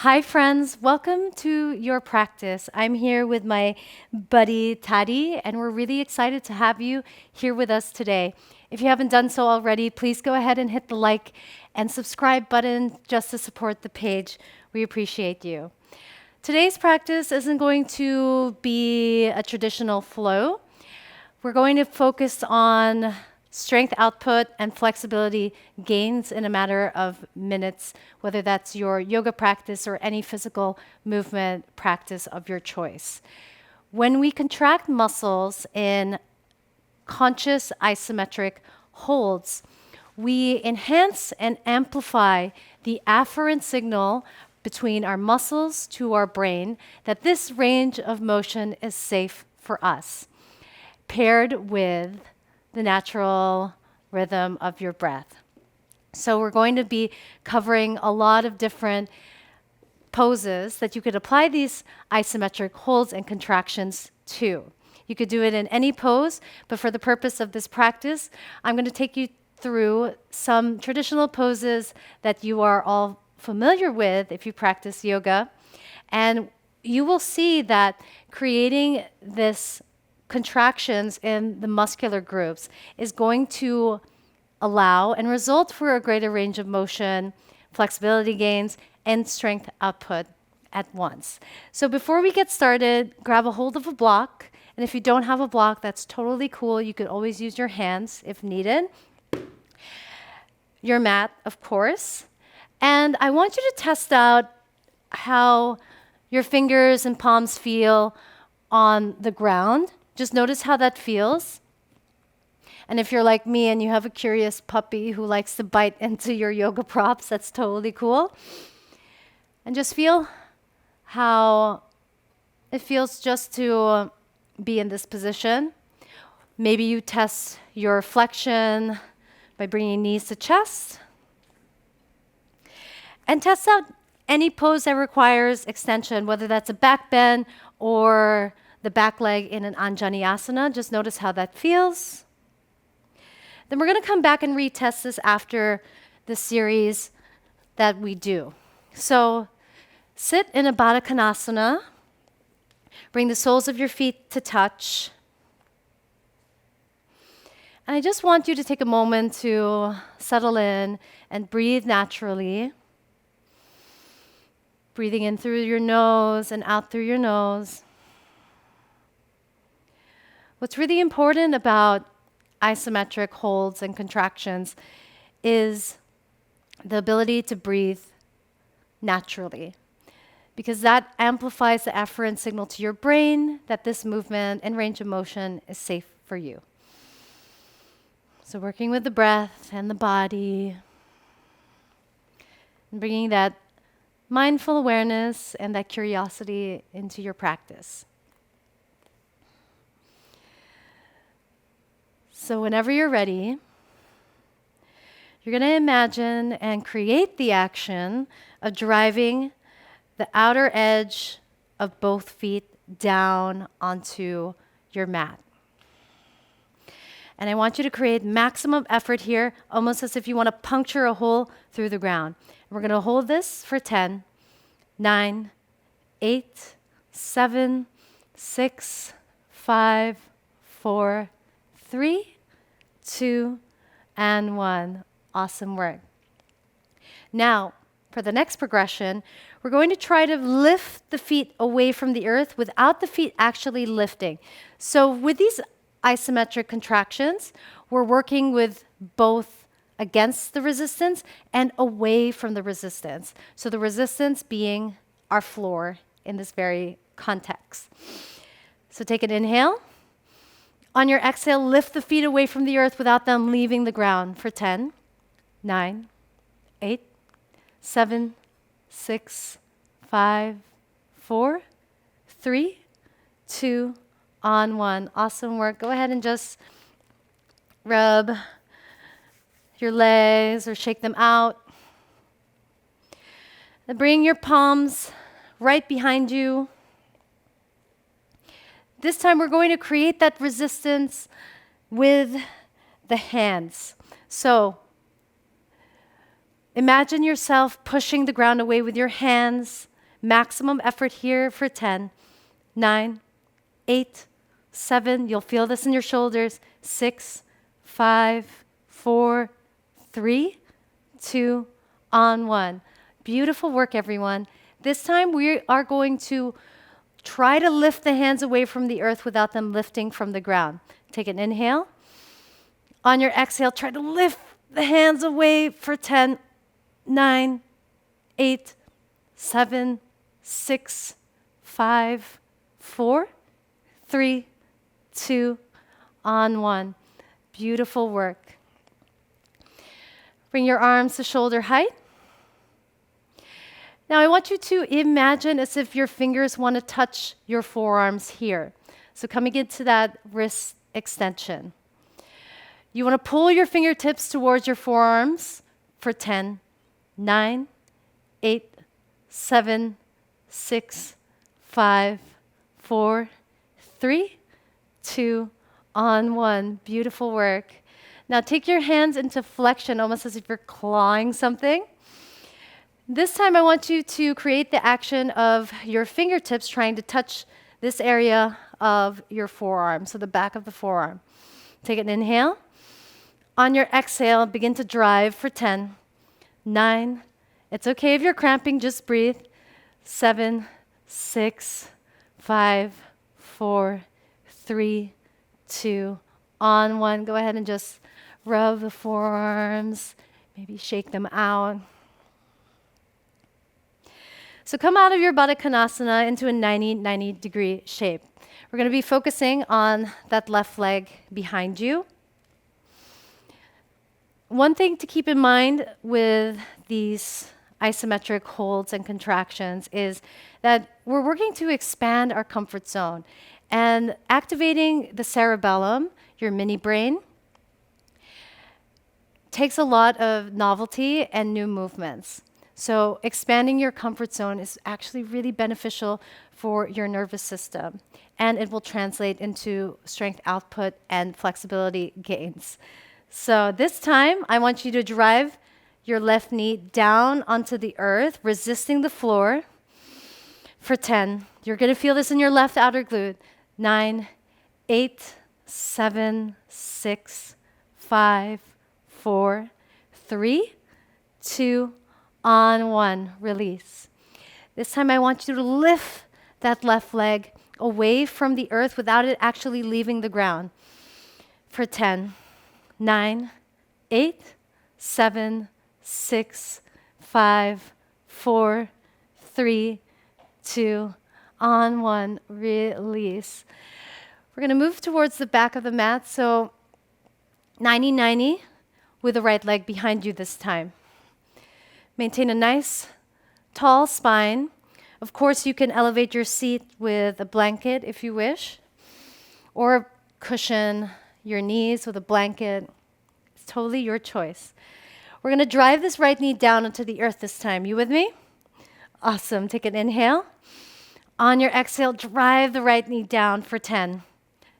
Hi, friends. Welcome to your practice. I'm here with my buddy Tadi, and we're really excited to have you here with us today. If you haven't done so already, please go ahead and hit the like and subscribe button just to support the page. We appreciate you. Today's practice isn't going to be a traditional flow. We're going to focus on strength output and flexibility gains in a matter of minutes, whether that's your yoga practice or any physical movement practice of your choice. When we contract muscles in conscious isometric holds, we enhance and amplify the afferent signal between our muscles to our brain that this range of motion is safe for us, paired with the natural rhythm of your breath. So we're going to be covering a lot of different poses that you could apply these isometric holds and contractions to. You could do it in any pose, but for the purpose of this practice, I'm going to take you through some traditional poses that you are all familiar with if you practice yoga. And you will see that creating this contractions in the muscular groups is going to allow and result for a greater range of motion, flexibility gains, and strength output at once. So before we get started, grab a hold of a block. And if you don't have a block, that's totally cool. You could always use your hands if needed. Your mat, of course. And I want you to test out how your fingers and palms feel on the ground. Just notice how that feels. And if you're like me and you have a curious puppy who likes to bite into your yoga props, that's totally cool. And just feel how it feels just to be in this position. Maybe you test your flexion by bringing knees to chest. And test out any pose that requires extension, whether that's a back bend or the back leg in an Anjaneyasana. Just notice how that feels. Then we're going to come back and retest this after the series that we do. So sit in a Baddha Konasana. Bring the soles of your feet to touch. And I just want you to take a moment to settle in and breathe naturally. Breathing in through your nose and out through your nose. What's really important about isometric holds and contractions is the ability to breathe naturally, because that amplifies the afferent signal to your brain that this movement and range of motion is safe for you. So working with the breath and the body, and bringing that mindful awareness and that curiosity into your practice. So whenever you're ready, you're going to imagine and create the action of driving the outer edge of both feet down onto your mat. And I want you to create maximum effort here, almost as if you want to puncture a hole through the ground. We're going to hold this for 10, 9, 8, 7, 6, 5, 4, 3, 2, and 1. Awesome work. Now, for the next progression, we're going to try to lift the feet away from the earth without the feet actually lifting. So with these isometric contractions, we're working with both against the resistance and away from the resistance. So the resistance being our floor in this very context. So take an inhale. On your exhale, lift the feet away from the earth without them leaving the ground for 10, 9, 8, 7, 6, 5, 4, 3, 2, on 1. Awesome work. Go ahead and just rub your legs or shake them out. And bring your palms right behind you. This time we're going to create that resistance with the hands. So Imagine yourself pushing the ground away with your hands. Maximum effort here for 10, 9, 8, 7. You'll feel this in your shoulders. 6, 5, 4, 3, 2, on 1. Beautiful work, everyone. This time we are going to try to lift the hands away from the earth without them lifting from the ground. Take an inhale. On your exhale, try to lift the hands away for 10, 9, 8, 7, 6, 5, 4, 3, 2, on 1. Beautiful work. Bring your arms to shoulder height. Now I want you to imagine as if your fingers want to touch your forearms here. So coming into that wrist extension. You want to pull your fingertips towards your forearms for 10, 9, 8, 7, 6, 5, 4, 3, 2, on 1. Beautiful work. Now take your hands into flexion, almost as if you're clawing something. This time I want you to create the action of your fingertips trying to touch this area of your forearm, so the back of the forearm. Take an inhale. On your exhale, begin to drive for 10, 9. It's okay if you're cramping, just breathe. 7, 6, 5, 4, 3, 2, on 1. Go ahead and just rub the forearms, maybe shake them out. So come out of your Baddha Konasana into a 90 degree shape. We're going to be focusing on that left leg behind you. One thing to keep in mind with these isometric holds and contractions is that we're working to expand our comfort zone and activating the cerebellum, your mini brain, takes a lot of novelty and new movements. So expanding your comfort zone is actually really beneficial for your nervous system, and it will translate into strength output and flexibility gains. So this time, I want you to drive your left knee down onto the earth, resisting the floor for 10. You're going to feel this in your left outer glute. 9, 8, 7, 6, 5, 4, 3, 2, on 1, release. This time I want you to lift that left leg away from the earth without it actually leaving the ground. For 10, 9, 8, 7, 6, 5, 4, 3, 2, on 1, release. We're going to move towards the back of the mat, so 90-90 with the right leg behind you this time. Maintain a nice, tall spine. Of course, you can elevate your seat with a blanket if you wish, or cushion your knees with a blanket. It's totally your choice. We're going to drive this right knee down onto the earth this time. You with me? Awesome. Take an inhale. On your exhale, drive the right knee down for 10,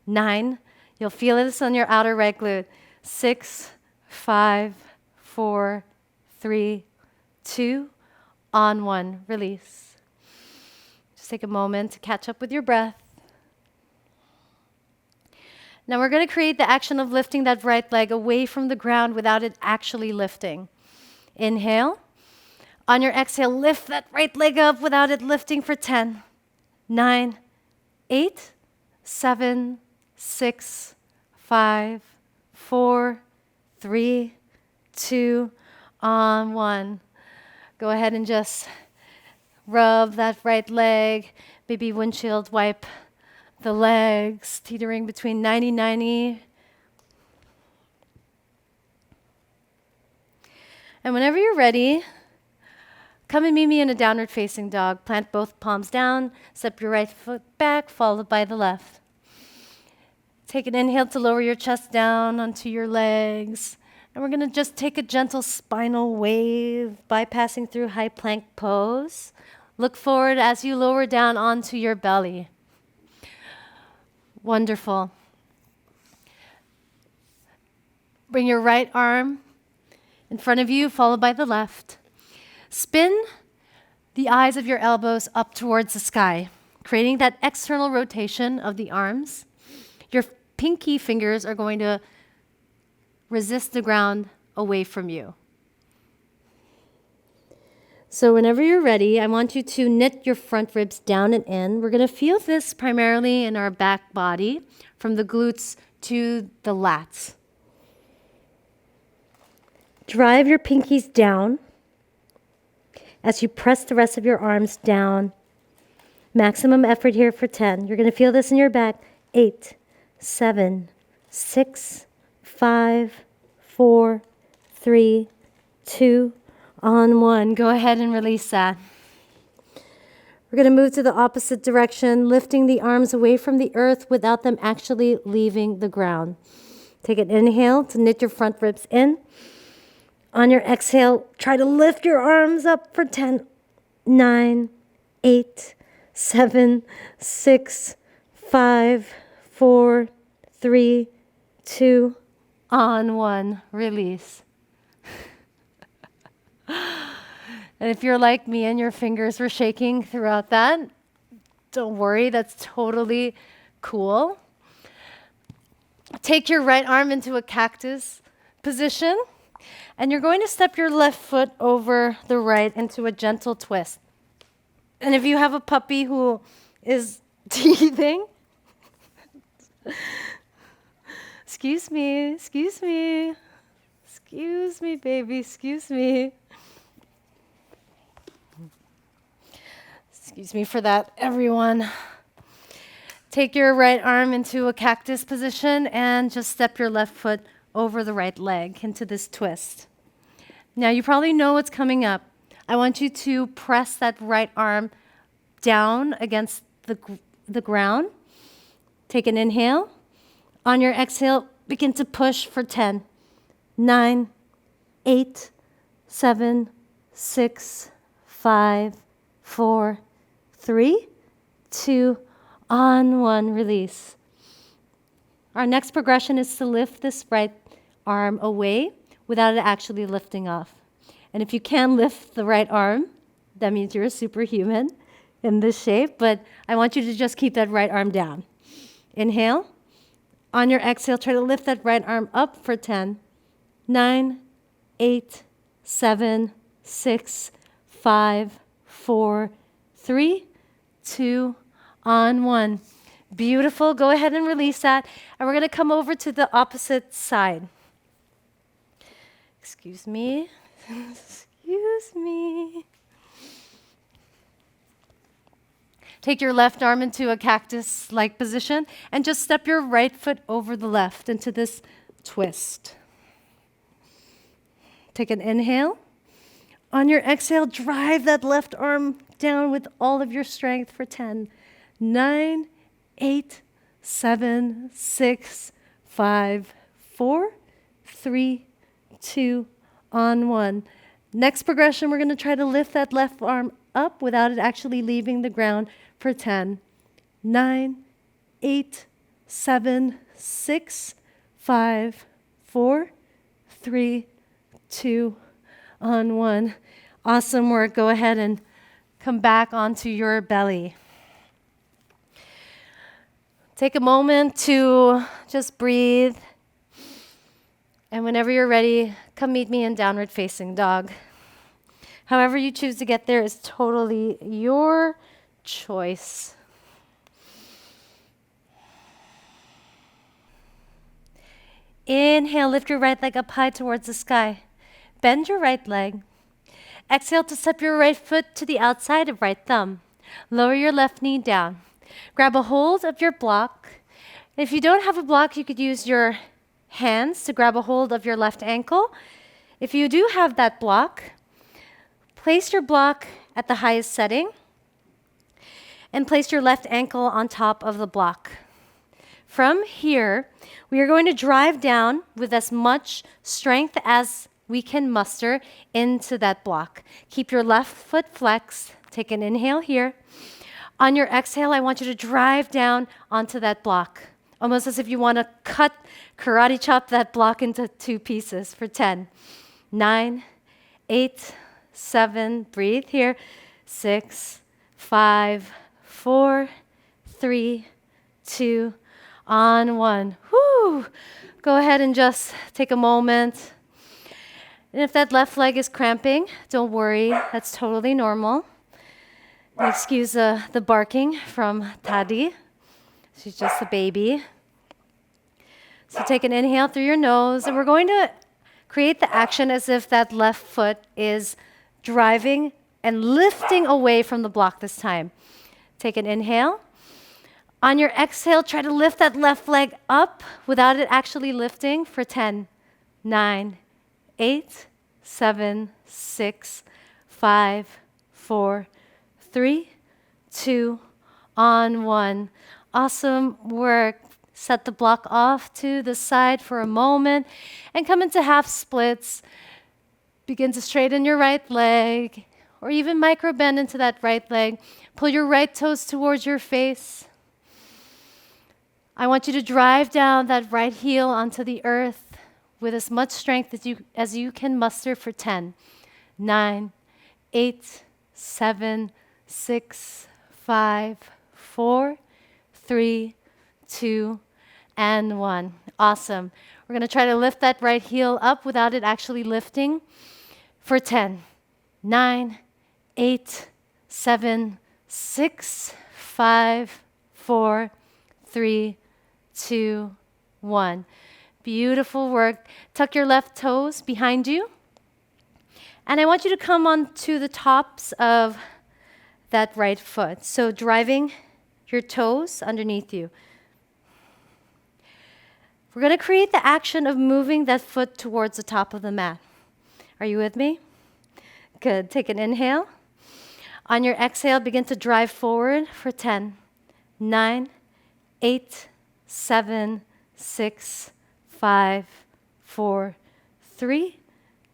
9. You'll feel this on your outer right glute. 6, 5, 4, 3, 2, on 1, release. Just take a moment to catch up with your breath. Now we're going to create the action of lifting that right leg away from the ground without it actually lifting. Inhale. On your exhale, lift that right leg up without it lifting for 10, 9, 8, 7, 6, 5, 4, 3, 2, on 1. Go ahead and just rub that right leg, maybe windshield wipe the legs, teetering between 90-90. And whenever you're ready, come and meet me in a downward facing dog. Plant both palms down, step your right foot back, followed by the left. Take an inhale to lower your chest down onto your legs. And we're going to just take a gentle spinal wave, bypassing through high plank pose. Look forward as you lower down onto your belly. Wonderful. Bring your right arm in front of you, followed by the left. Spin the eyes of your elbows up towards the sky, creating that external rotation of the arms. Your pinky fingers are going to resist the ground away from you. So whenever you're ready, I want you to knit your front ribs down and in. We're going to feel this primarily in our back body, from the glutes to the lats. Drive your pinkies down as you press the rest of your arms down. Maximum effort here for 10. You're going to feel this in your back. 8, 7, 6, 5, 4, 3, 2, on 1. Go ahead and release that. We're going to move to the opposite direction, lifting the arms away from the earth without them actually leaving the ground. Take an inhale to knit your front ribs in. On your exhale, try to lift your arms up for 10, 9, 8, 7, 6, 5, 4, 3, 2, on 1. Release. And if you're like me and your fingers were shaking throughout that, don't worry, that's totally cool. Take your right arm into a cactus position, and you're going to step your left foot over the right into a gentle twist. And if you have a puppy who is teething, excuse me, baby, excuse me. Excuse me for that, everyone. Take your right arm into a cactus position and just step your left foot over the right leg into this twist. Now, you probably know what's coming up. I want you to press that right arm down against the ground. Take an inhale. On your exhale, begin to push for 10, 9, 8, 7, 6, 5, 4, 3, 2, on 1, release. Our next progression is to lift this right arm away without it actually lifting off. And if you can lift the right arm, that means you're a superhuman in this shape, but I want you to just keep that right arm down. Inhale. On your exhale, try to lift that right arm up for 10, 9, 8, 7, 6, 5, 4, 3, 2, on 1. Beautiful. Go ahead and release that. And we're going to come over to the opposite side. Excuse me. Excuse me. Take your left arm into a cactus-like position and just step your right foot over the left into this twist. Take an inhale. On your exhale, drive that left arm down with all of your strength for 10, 9, 8, 7, 6, 5, 4, 3, 2, on 1. Next progression, we're going to try to lift that left arm up without it actually leaving the ground for 10, 9, 8, 7, 6, 5, 4, 3, 2, on 1. Awesome work. Go ahead and come back onto your belly. Take a moment to just breathe. And whenever you're ready, come meet me in downward facing dog. However you choose to get there is totally your choice. Inhale, lift your right leg up high towards the sky. Bend your right leg. Exhale to step your right foot to the outside of right thumb. Lower your left knee down. Grab a hold of your block. If you don't have a block, you could use your hands to grab a hold of your left ankle. If you do have that block, place your block at the highest setting and place your left ankle on top of the block. From here, we are going to drive down with as much strength as we can muster into that block. Keep your left foot flexed. Take an inhale here. On your exhale, I want you to drive down onto that block, almost as if you want to karate chop that block into 2 pieces for 10, 9, 8, 7, breathe here, 6, 5, 4, 3, 2, on 1. Whoo! Go ahead and just take a moment. And if that left leg is cramping, don't worry, that's totally normal. And excuse the barking from Tadi. She's just a baby. So take an inhale through your nose, and we're going to create the action as if that left foot is driving and lifting away from the block this time. Take an inhale. On your exhale, try to lift that left leg up without it actually lifting for 10, 9, 8, 7, 6, 5, 4, 3, 2, on 1. Awesome work. Set the block off to the side for a moment and come into half splits. Begin to straighten your right leg or even micro bend into that right leg. Pull your right toes towards your face. I want you to drive down that right heel onto the earth with as much strength as you can muster for 10, 9, 8, 7, 6, 5, 4, 3, 2, and 1. Awesome. We're going to try to lift that right heel up without it actually lifting for 10, 9, 8, 7, 6, 5, 4, 3, 2, 1. Beautiful work. Tuck your left toes behind you. And I want you to come on to the tops of that right foot. So driving your toes underneath you. We're going to create the action of moving that foot towards the top of the mat. Are you with me? Good. Take an inhale. On your exhale, begin to drive forward for 10, 9, 8, 7, 6, 5, 4, 3,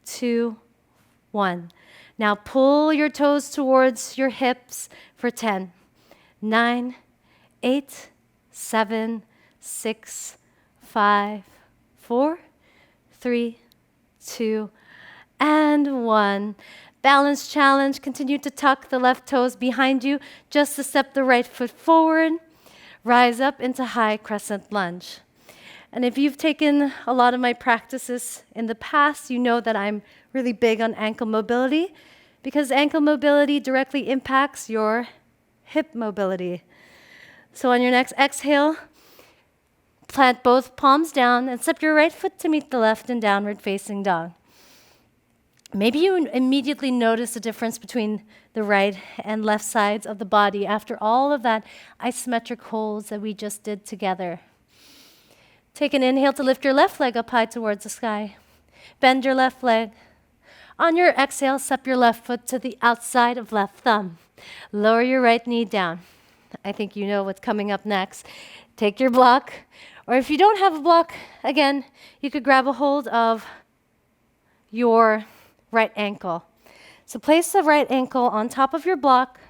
2, 1. Now pull your toes towards your hips for 10, 9, 8, 7, 6, 5, 4, 3, 2, and 1. Balance challenge. Continue to tuck the left toes behind you just to step the right foot forward. Rise up into high crescent lunge. And if you've taken a lot of my practices in the past, you know that I'm really big on ankle mobility because ankle mobility directly impacts your hip mobility. So on your next exhale, plant both palms down and step your right foot to meet the left in downward facing dog. Maybe you immediately notice the difference between the right and left sides of the body after all of that isometric holds that we just did together. Take an inhale to lift your left leg up high towards the sky. Bend your left leg. On your exhale, step your left foot to the outside of left thumb. Lower your right knee down. I think you know what's coming up next. Take your block, or if you don't have a block, again, you could grab a hold of your right ankle. So place the right ankle on top of your block.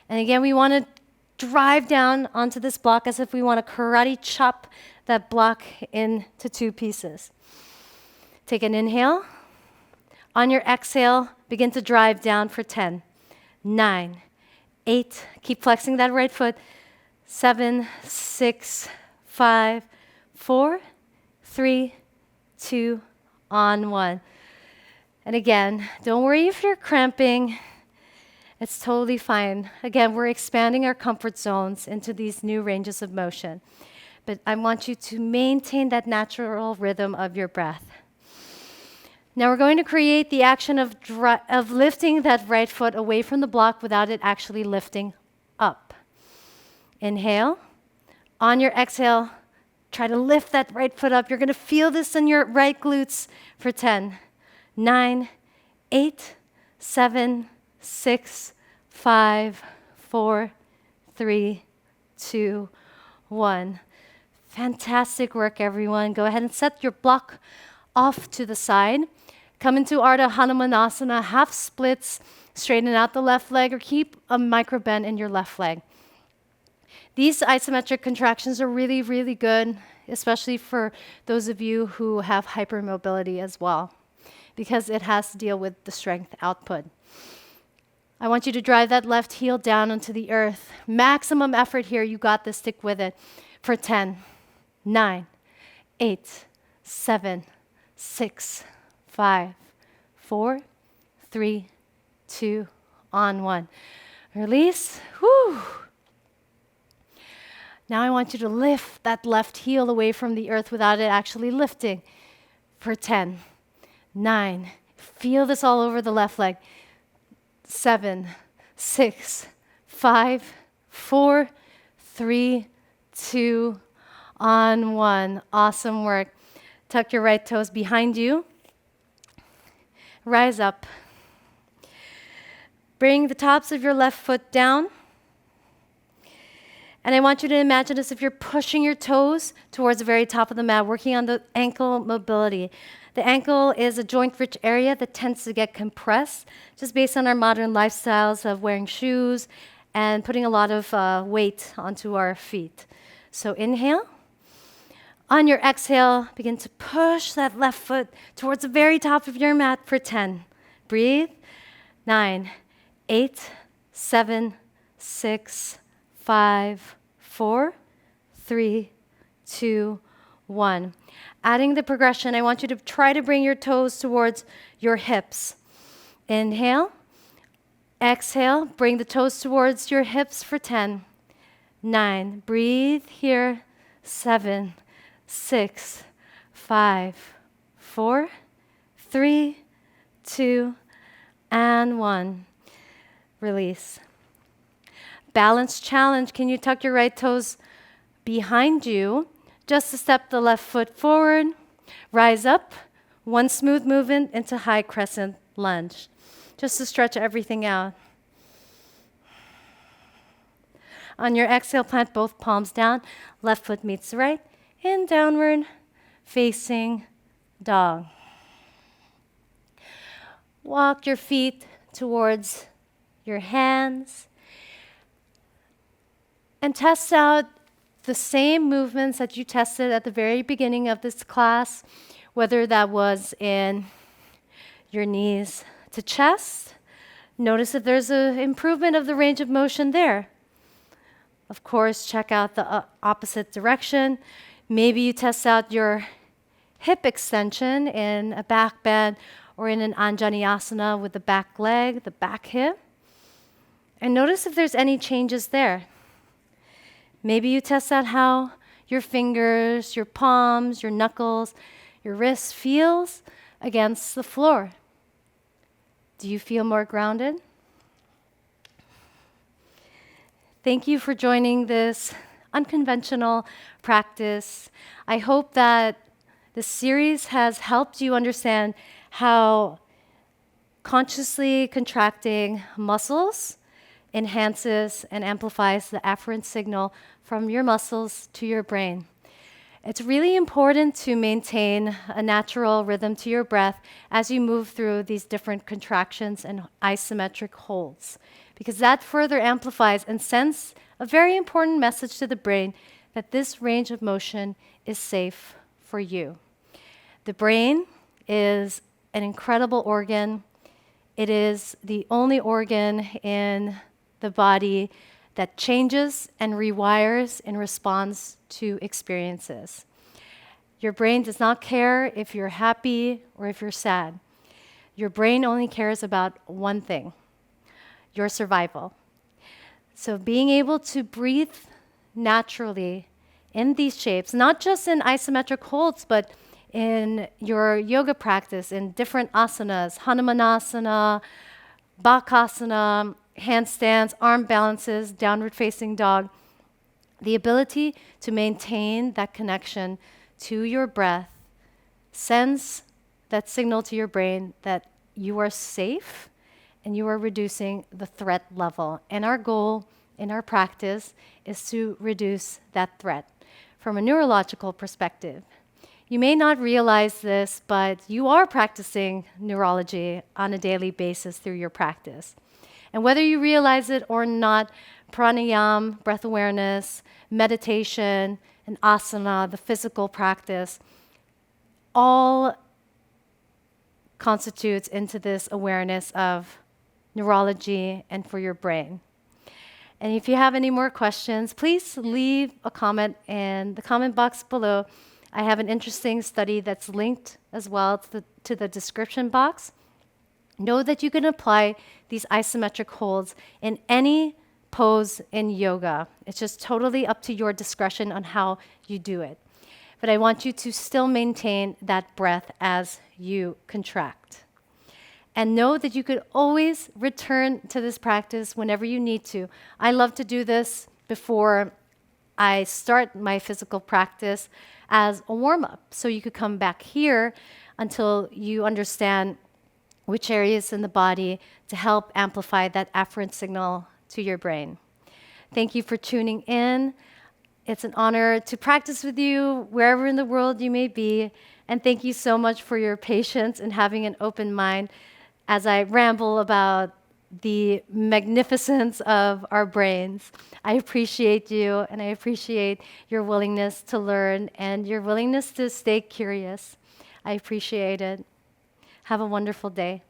And again, we want to drive down onto this block as if we want to karate chop that block into two pieces. Take an inhale. On your exhale, begin to drive down for 10, 9, 8, keep flexing that right foot, 7, 6, 5, 4, 3, 2, on 1. And again, don't worry if you're cramping. It's totally fine. Again, we're expanding our comfort zones into these new ranges of motion. But I want you to maintain that natural rhythm of your breath. Now we're going to create the action of lifting that right foot away from the block without it actually lifting up. Inhale. On your exhale, try to lift that right foot up. You're going to feel this in your right glutes for 10, 9, 8, 7, 6, 5, 4, 3, 2, 1. Fantastic work, everyone. Go ahead and set your block off to the side. Come into Ardha Hanumanasana, half splits, straighten out the left leg or keep a micro bend in your left leg. These isometric contractions are really, really good, especially for those of you who have hypermobility as well, because it has to deal with the strength output. I want you to drive that left heel down onto the earth. Maximum effort here. You got this. Stick with it for 10, 9, 8, 7, 6, 5, 4, 3, 2, on 1. Release. Whew. Now I want you to lift that left heel away from the earth without it actually lifting for 10, 9. Feel this all over the left leg. 7, 6, 5, 4, 3, 2, on 1. Awesome work. Tuck your right toes behind you. Rise up. Bring the tops of your left foot down. And I want you to imagine as if you're pushing your toes towards the very top of the mat, working on the ankle mobility. The ankle is a joint-rich area that tends to get compressed just based on our modern lifestyles of wearing shoes and putting a lot of weight onto our feet. So inhale. On your exhale, begin to push that left foot towards the very top of your mat for 10. Breathe. 9, 8, 7, 6, 5, 4, 3, 2, 1. Adding the progression, I want you to try to bring your toes towards your hips. Inhale. Exhale. Bring the toes towards your hips for 10. 9. Breathe here. 7, 6, 5, 4, 3, 2, and 1. Release. Balance challenge. Can you tuck your right toes behind you? Just to step the left foot forward. Rise up. One smooth movement into high crescent lunge. Just to stretch everything out. On your exhale, plant both palms down. Left foot meets the right. In downward facing dog. Walk your feet towards your hands. And test out the same movements that you tested at the very beginning of this class, whether that was in your knees to chest. Notice if there's an improvement of the range of motion there. Of course, check out the opposite direction. Maybe you test out your hip extension in a back bend or in an Anjaneyasana with the back leg, the back hip. And notice if there's any changes there. Maybe you test out how your fingers, your palms, your knuckles, your wrists feels against the floor. Do you feel more grounded? Thank you for joining this unconventional practice. I hope that this series has helped you understand how consciously contracting muscles enhances and amplifies the afferent signal from your muscles to your brain. It's really important to maintain a natural rhythm to your breath as you move through these different contractions and isometric holds, because that further amplifies and sends a very important message to the brain that this range of motion is safe for you. The brain is an incredible organ. It is the only organ in the body that changes and rewires in response to experiences. Your brain does not care if you're happy or if you're sad. Your brain only cares about one thing: your survival. So being able to breathe naturally in these shapes, not just in isometric holds, but in your yoga practice, in different asanas, Hanumanasana, Bakasana, handstands, arm balances, downward facing dog, the ability to maintain that connection to your breath sends that signal to your brain that you are safe and you are reducing the threat level. And our goal in our practice is to reduce that threat from a neurological perspective. You may not realize this, but you are practicing neurology on a daily basis through your practice. And whether you realize it or not, pranayama, breath awareness, meditation, and asana, the physical practice, all constitutes into this awareness of neurology and for your brain. And if you have any more questions, please leave a comment in the comment box below. I have an interesting study that's linked as well to the description box. Know that you can apply these isometric holds in any pose in yoga. It's just totally up to your discretion on how you do it. But I want you to still maintain that breath as you contract. And know that you could always return to this practice whenever you need to. I love to do this before I start my physical practice as a warm-up. So you could come back here until you understand which areas in the body to help amplify that afferent signal to your brain. Thank you for tuning in. It's an honor to practice with you wherever in the world you may be. And thank you so much for your patience and having an open mind as I ramble about the magnificence of our brains. I appreciate you, and I appreciate your willingness to learn and your willingness to stay curious. I appreciate it. Have a wonderful day.